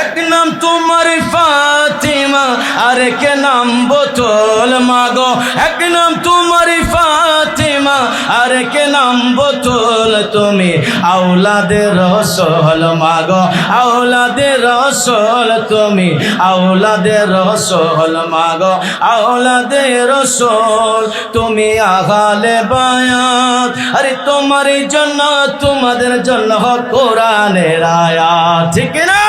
এক নাম তোমার ফাতিমা আরেক নাম বোতল মাগো, এক নাম তোমার ফাতিমা আরেক নাম বোতল। তুমি আওলাদে রসুল মাগো, আওলাদে রসুল, তুমি আওলাদে রসুল মাগো, আওলাদে রসুল। তুমি আগালে বায়াত, আরে তোমার জন্য তোমাদের জন্য কোরআনের আয়াত, ঠিক না?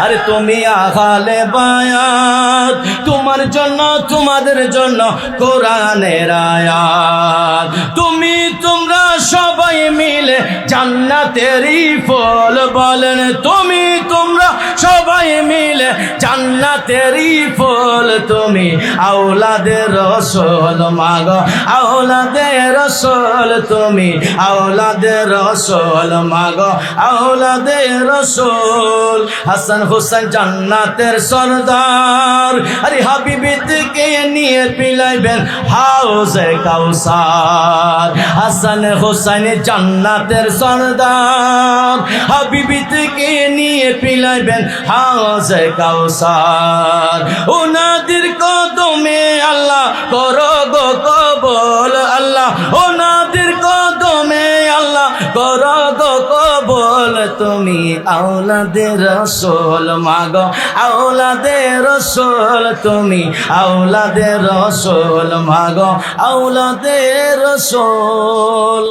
আরে তুমি আগালে বায়াত, তোমার জন্য তোমাদের জন্য কোরআনের আয়াত। তুমি তোমরা সবাই মিলে জান্নাতেরই ফল বলেন, তুমি তোমরা সবাই মিলে জান্নাতেরই ফল। তুমি আওলাদে রসুল মাগো, আওলাদে রসুল, তুমি আওলাদে রসুল মাগো, আওলাদে রসুল। হাসান হুসাইন জান্নাতের সরদার, আরে হাবিবিকে নিয়ে পিলাইবেন হাউজে কাউসার। হাসান হুসাইন জান্নাতের সরদার, হাবিবিকে নিয়ে পিলাইবেন হাউজে কাউসার। ওনাদের কদমে আল্লাহ করো গো কবুল, আল্লাহ ওনাদের কদমে আল্লাহ করো গো কবুল। তুমি আওলাদে রসুল মাগো, আওলাদে রসুল, তুমি আওলাদে রসুল মাগো, আওলাদে রসুল।